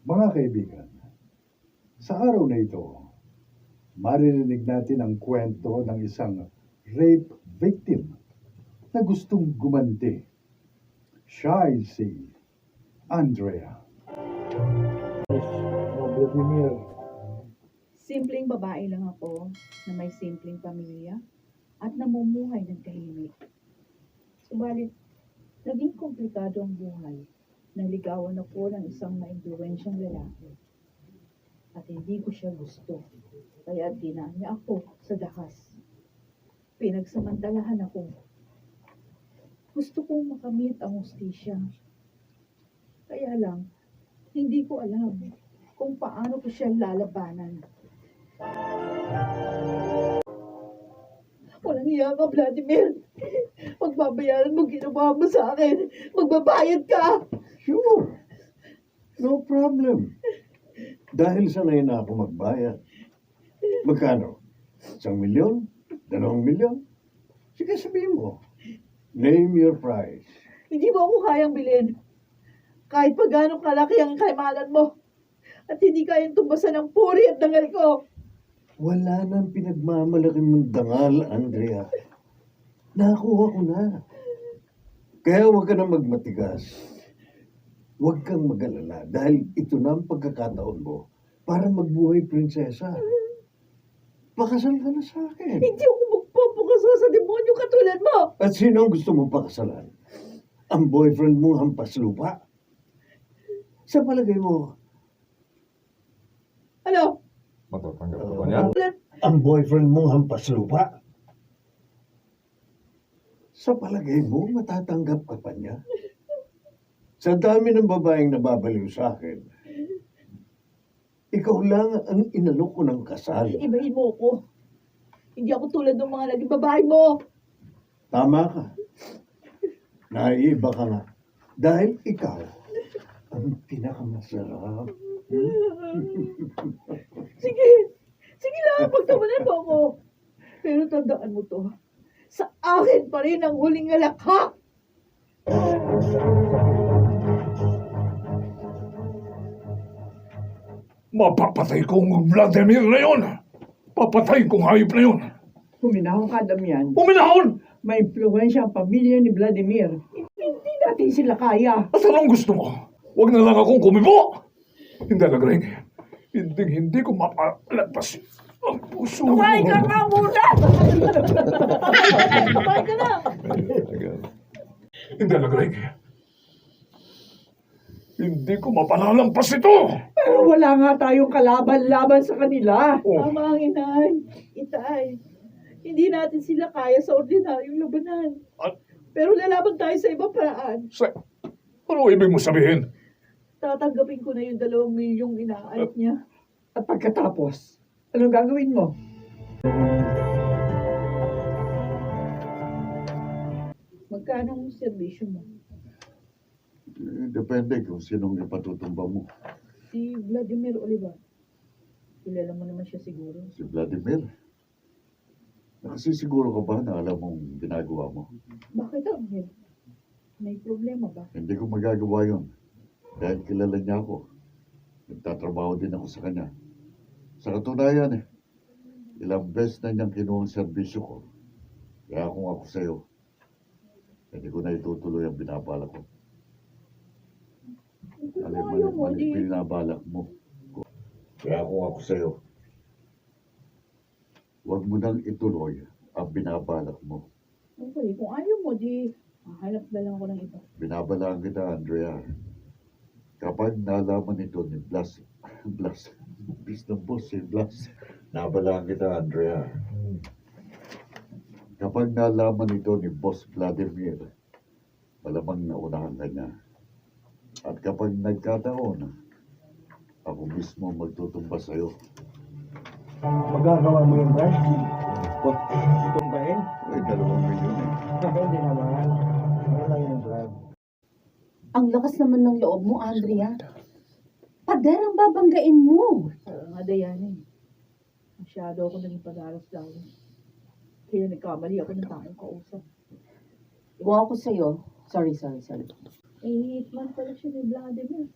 Mga kaibigan, sa araw na ito, maririnig natin ang kwento ng isang rape victim na gustong gumanti. Siya ay si Andrea. Vladimir, Simpleng babae lang ako na may simpleng pamilya at namumuhay ng tahimik. Subalit, naging komplikado ang buhay. Naligawan ako ng isang maimpluwensyang lalaki. At hindi ko siya gusto. Kaya dinaan niya ako sa dakas. Pinagsamantalahan ako. Gusto kong makamit ang hustisya. Kaya lang, hindi ko alam kung paano ko siya lalabanan. Walang iya ka, Vladimir. Pagbabayaran mo ginawa mo sa akin. Magbabayad ka. Sure. No problem. Dahil sanay na ako magbayad. Magkano? 1,000,000? 2,000,000? Sige, sabihin mo. Name your price. Hindi mo ako kayang bilhin. Kahit pa gano'ng kalaki ang kaimanan mo. At hindi kayang tumbasan ng puri at dangal ko. Wala nang pinagmamalaki mong dangal, Andrea. Nakuha ko na. Kaya huwag ka na magmatigas. Huwag kang mag-alala dahil ito na ang pagkakataon mo para magbuhay prinsesa. Pakasal ka na sa akin. Hindi ako magpapakasal sa demonyo katulad mo. At sino ang gusto mong pakasalan? Ang boyfriend mong hampas lupa? Sa palagay mo, Ano? Matatanggap ka ba niya? ang boyfriend mong hampas lupa? Sa palagay mo, matatanggap ka pa niya? Sa dami ng babaeng nababaliw sa akin, ikaw lang ang inalok ko ng kasal. Ibahin mo ako. Hindi ako tulad ng mga naging babae mo. Tama ka. Naiiba ka nga. Dahil ikaw ang pinakamasarap. Sige. Sige lang, pagtawanan mo ako. Pero tandaan mo to. Sa akin pa rin ang huling alakhak. Mapapatay kong Vladimir na yun! Papatay kong hayop na yun! Huminahon ka, Damian. Uminahon! May impluensya ang pamilya ni Vladimir. Hindi natin sila kaya. At anong gusto mo? Huwag na lang akong kumibo! Hindi na, Greg. Hindi ko mapalagpas ang puso mo. Kumain ka nga muna! Kumain ka na. Hindi na, Greg. Hindi ko mapalalampas ito! Pero wala nga tayong kalaban-laban sa kanila. Oh, Tama ang inay. Itay. Hindi natin sila kaya sa ordinaryong labanan. At- Pero lalaban tayo sa ibang paraan. ano ibig mo sabihin? Tatanggapin ko na yung 2,000,000 inaalit niya. At pagkatapos, anong gagawin mo? Magkano ang serbisyo mo? Depende kung sinong ipatutumba mo. Si Vladimir Oliva. Kilala mo naman siya siguro. Si Vladimir. Nakasisiguro ka ba na alam mong ginagawa mo? Bakit, Angel? May problema ba? Hindi ko magagawa yun. Dahil kilala niya ako. Nagtatrabaho din ako sa kanya. Sa katunayan ilang beses na niyang kinuha ang serbisyo ko. Kaya kung ako sa'yo, hindi ko na itutuloy ang binabalak ko. Kung ayaw mo, di... Binabalak mo. Kaya kung ako sa'yo, huwag mo nang ituloy ang binabalak mo. Okay, kung ayaw mo, di... Hanap na lang ako ng iba. Binabalaan kita, Andrea. Kapag nalaman ito ni Blas, bis ng boss si Blas, nabalaan kita, Andrea. Kapag nalaman ito ni Boss Vladimir, malamang naunahan ka niya. At kapag nagkataon, ako mismo magtutumba sa'yo. magagawa mo yun, Brad? Tumbahin? Ay, 2,000,000 Hindi naman. Ano lang yun, Brad? Ang lakas naman ng loob mo, Andrea. Pader ang babanggain mo. Nga Dayan Masyado ako naging padalos-dalos. Kaya nagkamali ako ng taong kausap. Kung ako sa'yo, sorry. Eh, hitman pala siya ni Vladimir.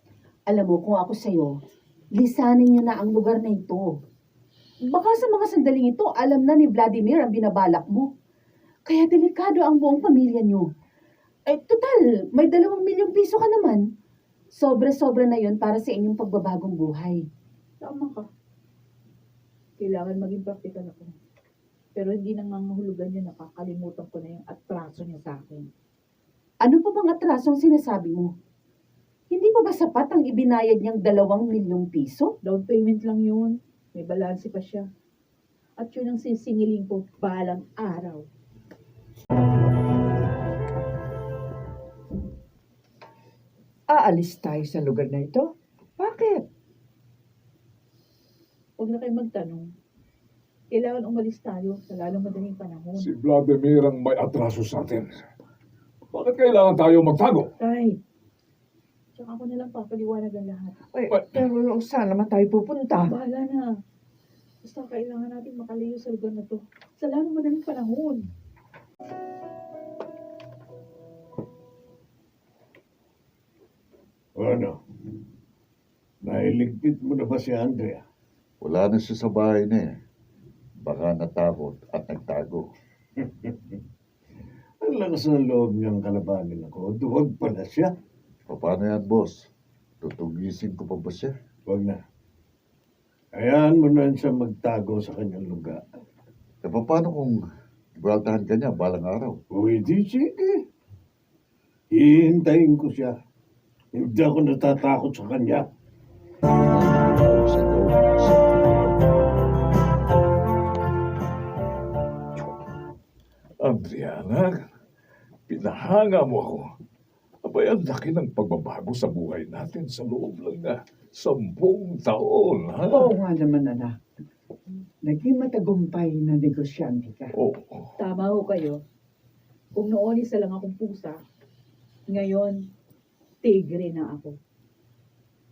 Alam mo, kung ako sa'yo, lisanin niyo na ang lugar na ito. Baka sa mga sandaling ito, alam na ni Vladimir ang binabalak mo. Kaya delikado ang buong pamilya niyo. Total, may 2 milyong piso ka naman. Sobra-sobra na yon para sa inyong pagbabagong buhay. Tama ka. Kailangan maging practical ako. Pero hindi nangangahulugan niya, nakakalimutan ko na yung atraso niya sa akin. Ano pa bang atrasong sinasabi mo? Hindi pa ba sapat ang ibinayad niyang 2 milyong piso? Down payment lang yun. May balanse pa siya. At yun ang sisingiling ko balang araw. Aalis tayo sa lugar na ito? Bakit? Huwag na kayo magtanong. Kailangan umalis tayo sa lalong madaling panahon. Si Vladimir ang may atraso sa atin. Bakit kailangan tayo magtago? Tay, tsaka ako nalang papaliwanag ang lahat. Pero saan naman tayo pupunta? Bahala na. Basta kailangan natin makalayo sa lugar na to. Sa lalong madaling panahon. Ano? Nailigpit mo na ba si Andrea? Wala na siya sa bahay na eh. Baka natakot at nagtago. Ang lakas ng loob niyang kalabanin ako. Duwag pala siya. Paano yan, boss? Tutugisin ko pa ba siya? Huwag na. Hayaan mo na siya magtago sa kanyang lugar. E paano kung ibaltahan ka niya balang araw? Pwede, sige. Hihintayin ko siya. Hindi ako natatakot sa kanya. Sa loob, sa Adriana, pinahanga mo ako. Abay, ang laki ng pagbabago sa buhay natin sa loob lang na 10 taon, ha? Oo nga naman, anak. Naging matagumpay na negosyante ka. Oo. Tama ho kayo. Kung noon isa lang akong pusa, ngayon, tigre na ako.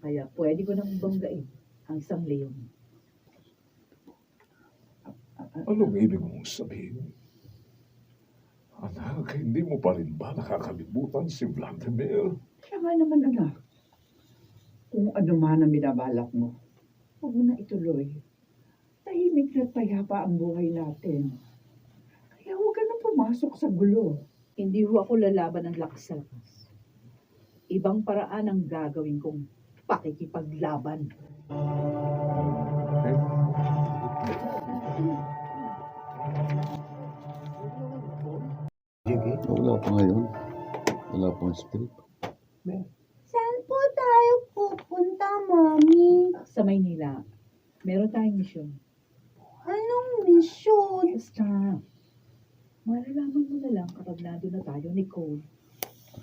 Kaya pwede ko nang banggain ang isang leon. Anong ibig mong sabihin? Anak, hindi mo pa rin ba nakakalimutan si Vladimir? Siya nga naman, anak. Kung ano man ang binabalak mo, huwag mo na ituloy. Tahimik na payapa ang buhay natin. Kaya huwag ka na pumasok sa gulo. Hindi ho ako lalaban ng lakas sa lakas. Ibang paraan ang gagawin kong pakikipaglaban. Sige. Wala pa ngayon. Wala pang script. Saan po tayo pupunta, Mami? Sa Maynila, meron tayong misyon. Anong misyon? Basta, malalaman mo na lang kapag nandun na tayo ni Cole.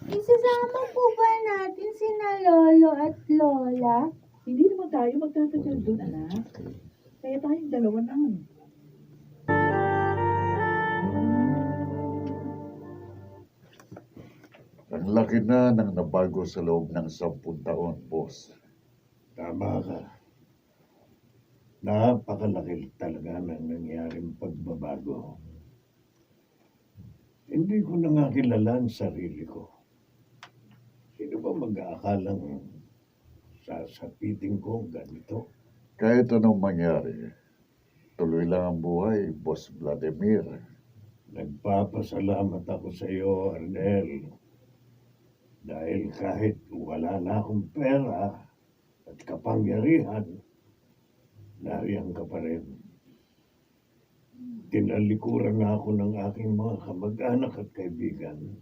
Isasama po ba natin sina Lolo at Lola? Hindi naman tayo magtatagal doon, anak. Kaya tayong dalawa lang. Ang laki na ng nabago sa loob ng 10 taon, boss. Tama ka. Napakalaki talaga ng nangyaring pagbabago. Hindi ko na nga kilala ang sarili ko. Sino ba mag-aakalang sasapitin ko ganito? Kahit anong mangyari, tuloy lang ang buhay, Boss Vladimir. Nagpapasalamat ako sa iyo, Arnel. Dahil kahit wala na akong pera at kapangyarihan, nariyan ka pa rin. Tinalikuran na ako ng aking mga kamag-anak at kaibigan.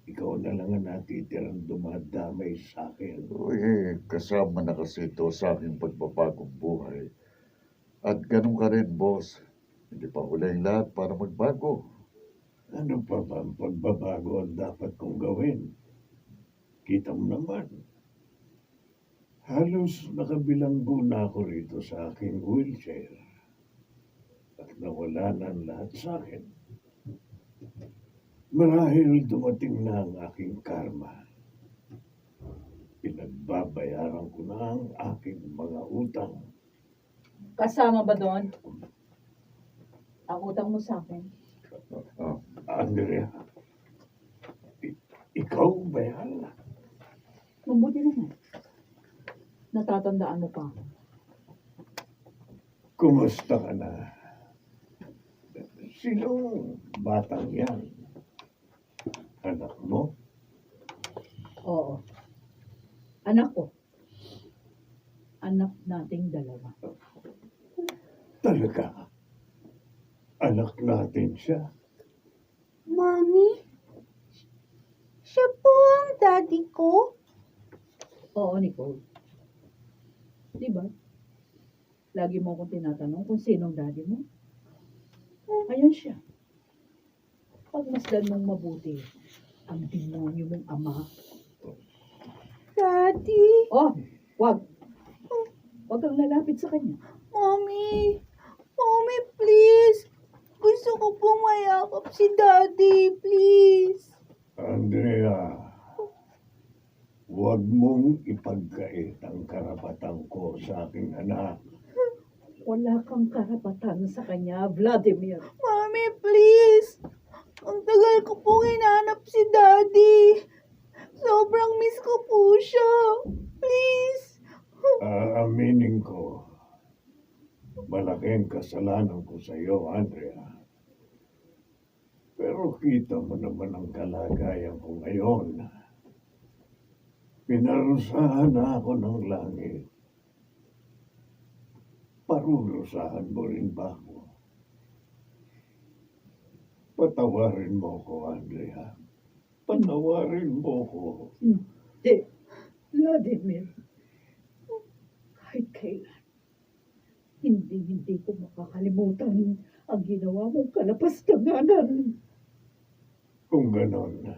Ikaw na lang ang natitirang dumadamay sa akin. Uy, kasama na kasi ito sa aking pagbabagong buhay. At ganun ka rin, boss. Hindi pa huli ang lahat para magbago. Ano pa ba ang pagbabago ang dapat kong gawin? Kita mo naman. Halos nakabilanggo na ako rito sa aking wheelchair. At nawala na ang lahat sa akin. Marahil dumating na ang aking karma. Pinagbabayaran ko na ang aking mga utang. Kasama ba doon? Ang utang mo sa akin. Andrea, ikaw ba yan? Mabuti naman. natatandaan mo pa. Kumusta ka na? Sinong batang yan? Anak mo? Oo. Anak ko. Anak nating dalawa. Talaga? Anak natin siya? Mami, siya po ang daddy ko? Oo, Nicole. Di ba? Lagi mo akong tinatanong kung sinong daddy mo. Ayun siya. Pagmasdan mong mabuti ang demonyo mong ama. Daddy? Oh, wag. Wag kang lalapit sa kanya. Mommy! Mommy, please! Gusto ko pong mayakap si Daddy, please! Andrea, huwag mong ipagkait ang karapatan ko sa aking anak. Wala kang karapatan sa kanya, Vladimir. Mommy, please! Ang tagal ko pong hinanap si Daddy. Sobrang miss ko po siya. Please! Aaminin ko, malaking kasalanan ko sa iyo, Andrea. Pero kita mo naman ang kalagayan ko ngayon. Pinarusahan na ako ng langit. Parurusahan mo rin ba ako? Patawarin mo ko, Andrea. Patawarin mo ko. Hindi, Vladimir. Kahit kailan, hindi ko makakalimutan ang ginawa mong kalapastanganan. Kung ganon,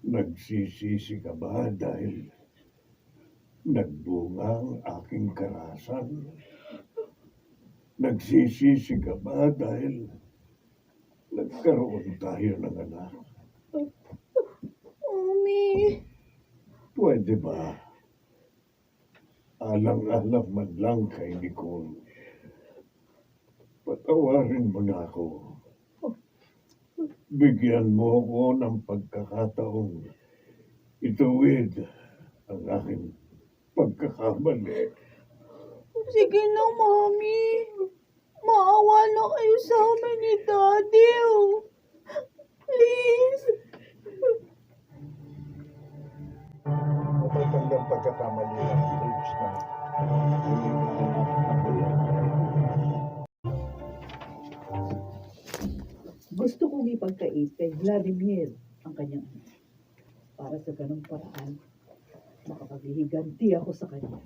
nagsisisi ka ba dahil nagbunga ang aking karasan? Nagsisisi ka ba dahil nagkaroon tayo ng anak? Mommy! Pwede ba? Alang-alang man lang kay Nicole. Patawarin mo na ako. Bigyan mo ako ng pagkakataong ituwid ang aking pagkakamali. Sige na, Mommy. Maawa na kayo sa amin ni Daddy. Oh. Please. Matatandang pagkakamali ng James na Gusto kong ipagkait kay Vladimir ang kanyang anak. Para sa ganong paraan, makapaghihiganti ako sa kanya.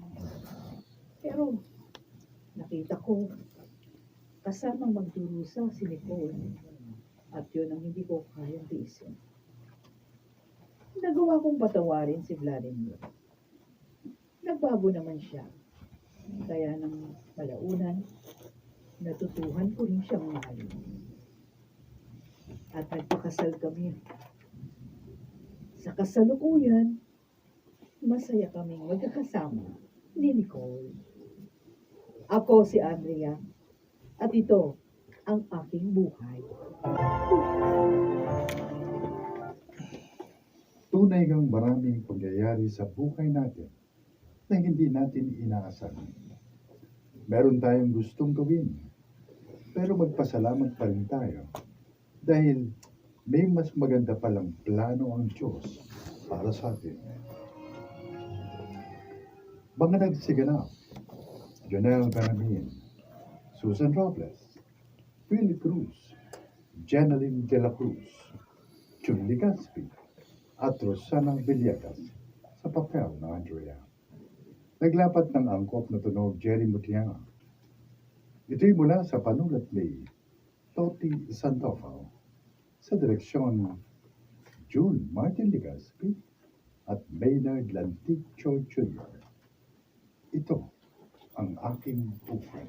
Pero, nakita ko, kasamang magdurusa si Nicole. At yun ang hindi ko kayang tiisin. Nagawa kong patawarin si Vladimir. Nagbago naman siya. Kaya nang malaunan, natutuhan ko rin siyang mahalin. At nagpakasal kami. Sa kasalukuyan, masaya kaming magkakasama ni Nicole. Ako si Andrea, at ito ang aking buhay. tunay ngang maraming pangyayari sa buhay natin na hindi natin inaasahan. Meron tayong gustong gawin, pero magpasalamat pa rin tayo dahil may mas maganda palang plano ang Diyos para sa atin. Mga nagsiganap, Jonel Banamin, Susan Robles, Philip Cruz, Jeneline De La Cruz, Julie Gaspi, at Rosanang Villegas sa papel na Andrea. Naglapat ng angkop na tunog Jerry Mutianga. Ito'y mula sa panulat ni Toti Santofal sa direksyon June Martin Ligaspi at Maynard Lanticho Jr. Ito ang aking buhay.